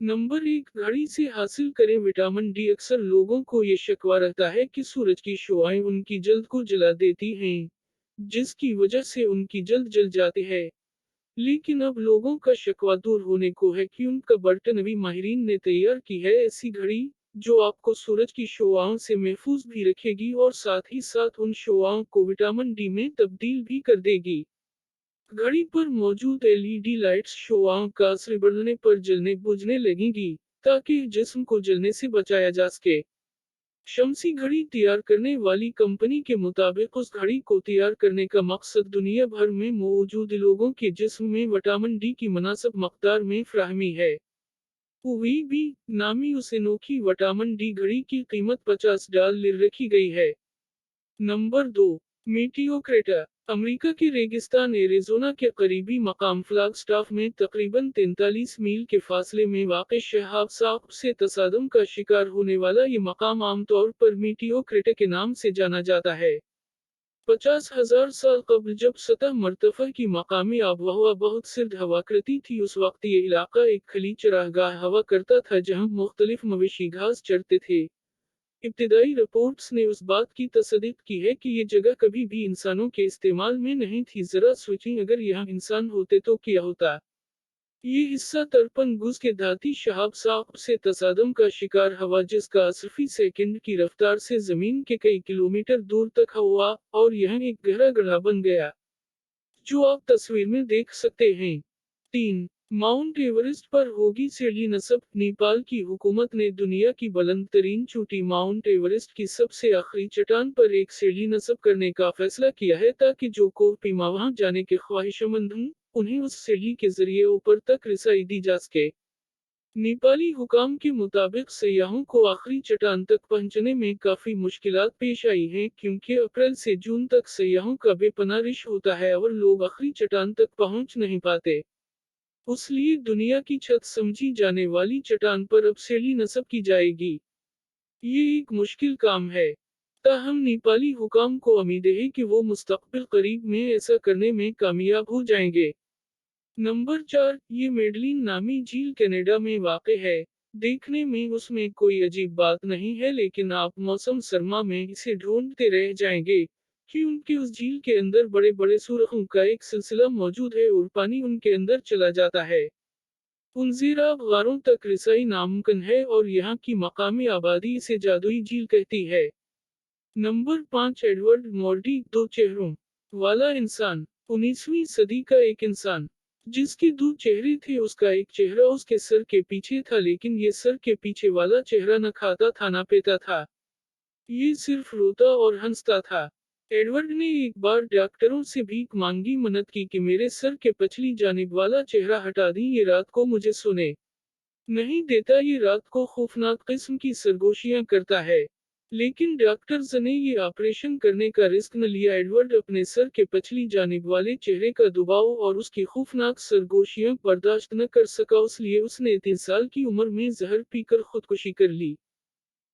Number 1, घड़ी से हासिल करें विटामिन डी। अक्सर लोगों को ये शिकवा रहता है कि सूरज की शुआएं उनकी जल्द को जला देती हैं, जिसकी वजह से उनकी जल्द जल जाती है। लेकिन अब लोगों का शिकवा दूर होने को है कि उनका बर्तनवी माहिरीन ने तैयार की है ऐसी घड़ी, जो आपको सूरज की शुआओं से महफूज भी रखेगी और साथ ही साथ उन शुआओं को विटामिन डी में तब्दील भी कर देगी। घड़ी पर मौजूद एलईडी लाइट्स शुआओं का असर बढ़ने पर जलने बुझने लगेंगी, ताकि जिस्म को जलने से बचाया जा सके। शमसी घड़ी तैयार करने वाली कंपनी के मुताबिक उस घड़ी को तैयार करने का मकसद दुनिया भर में मौजूद लोगों के जिस्म में विटामिन डी की मुनासिब मकदार में फ्राहमी है। भी नामी उस अनोखी विटामिन डी घड़ी की कीमत $50 रखी गई है। Number 2, Meteor crater. अमेरिका के रेगिस्तान एरिज़ोना के करीबी मकाम फ्लैगस्टाफ में तकरीबन 43 मील के फासले में वाक़ शहाब साहब से तसादम का शिकार होने वाला ये मकाम आमतौर पर मीटियो क्रेटर के नाम से जाना जाता है। 50,000 साल कबल जब सतह मर्तफा की मकामी आबोहवा बहुत सर्द हवा करती थी, उस वक्त ये इलाका एक खली चरागाह हवा करता था जहां मुख्तलिफ मवेशी घास चरते थे। इब्तिदाई रिपोर्ट्स ने उस बात की तस्दीक की है कि ये जगह कभी भी इंसानों के इस्तेमाल में नहीं थी। जरा सोचिए, अगर यहाँ इंसान होते तो क्या होता। ये हिस्सा तरपन गुज के धाती शहाब साहब से तसादम का शिकार हवा, जिसका असफी सेकंड की रफ्तार से जमीन के कई किलोमीटर दूर तक हुआ और यह एक गहरा गड्ढा बन गया, जो आप तस्वीर में देख सकते हैं। 3, माउंट एवरेस्ट पर होगी सीढ़ी नस्ब। नेपाल की हुकूमत ने दुनिया की बुलंद तरीन चोटी माउंट एवरेस्ट की सबसे आखिरी चट्टान पर एक सीढ़ी नस्ब करने का फैसला किया है, ताकि जो को पीमा वहां जाने के ख्वाहिशमंद हों, उन्हें उस सीढ़ी के जरिए ऊपर तक रसाई दी जा सके। नेपाली हुकाम के मुताबिक सयाहों को आखिरी चट्टान तक पहुंचने में काफी मुश्किलात पेश आई हैं, क्योंकि अप्रैल से जून तक सयाहों का बेपनाह रश होता है और लोग आखिरी चट्टान तक पहुंच नहीं पाते। उसलिए दुनिया की छत समझी जाने वाली चट्टान पर अब सीढ़ी नस्ब की जाएगी। ये एक मुश्किल काम है। ताहम नेपाली हुकाम को उम्मीद है कि वो मुस्तकबिल करीब में ऐसा करने में कामयाब हो जाएंगे। नंबर 4, ये मेडलिन नामी झील कनाडा में वाक़ है। देखने में उसमें कोई अजीब बात नहीं है, लेकिन आप मौसम सरमा में इसे ढूंढते रह जाएंगे, क्योंकि उस झील के अंदर बड़े बड़े सुरंगों का एक सिलसिला मौजूद है और पानी उनके अंदर चला जाता है। उन ज़ीराब गारों तक रसाई नामुमकिन है और यहाँ की मकामी आबादी इसे जादुई झील कहती है। नंबर 5, एडवर्ड मोर्डी, दो चेहरों वाला इंसान। 19वीं सदी का एक इंसान, जिसके दो चेहरे थे। उसका एक चेहरा उसके सर के पीछे था, लेकिन ये सर के पीछे वाला चेहरा न खाता था न पीता था। ये सिर्फ रोता और हंसता था। एडवर्ड ने एक बार डॉक्टरों से भीख मांगी, मन्नत की कि मेरे सर के पछली जानिब वाला चेहरा हटा दी, ये रात को मुझे सुने नहीं देता, ये रात को खौफनाक किस्म की सरगोशियां करता है। लेकिन डॉक्टर्स ने ये ऑपरेशन करने का रिस्क न लिया। एडवर्ड अपने सर के पछली जानिब वाले चेहरे का दबाव और उसकी खौफनाक सरगोशियां बर्दाश्त न कर सका, इसलिए उसने 3 साल की उम्र में जहर पीकर खुदकुशी कर ली।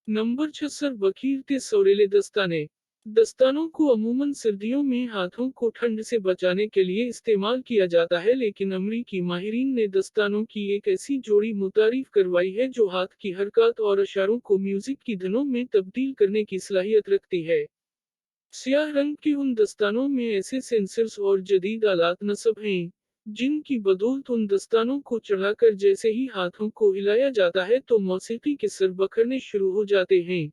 नंबर 6, बखीरते सौरेले दस्ताने। दस्तानों को अमूमन सर्दियों में हाथों को ठंड से बचाने के लिए इस्तेमाल किया जाता है, लेकिन अमरीकी माहिरीन ने दस्तानों की एक ऐसी जोड़ी मुतारिफ करवाई है जो हाथ की हरकत और इशारों को म्यूजिक की धुनों में तब्दील करने की सलाहियत रखती है। स्याह रंग के उन दस्तानों में ऐसे सेंसर्स और जदीद आलात नस्ब हैं, जिनकी बदौलत उन दस्तानों को चढ़ाकर जैसे ही हाथों को हिलाया जाता है तो मौसीकी के सर बखरने शुरू हो जाते हैं।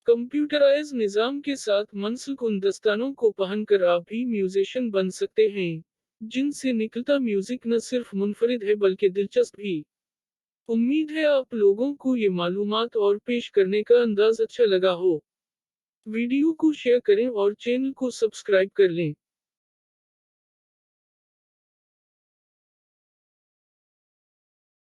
कंप्यूटराइज निज़ाम के साथ मनसुख उन दस्तानों को पहनकर आप भी म्यूजिशियन बन सकते हैं, जिनसे निकलता म्यूजिक न सिर्फ मुनफरिद है बल्कि दिलचस्प भी। उम्मीद है आप लोगों को ये मालूमात और पेश करने का अंदाज अच्छा लगा हो। वीडियो को शेयर करें और चैनल को सब्सक्राइब कर लें।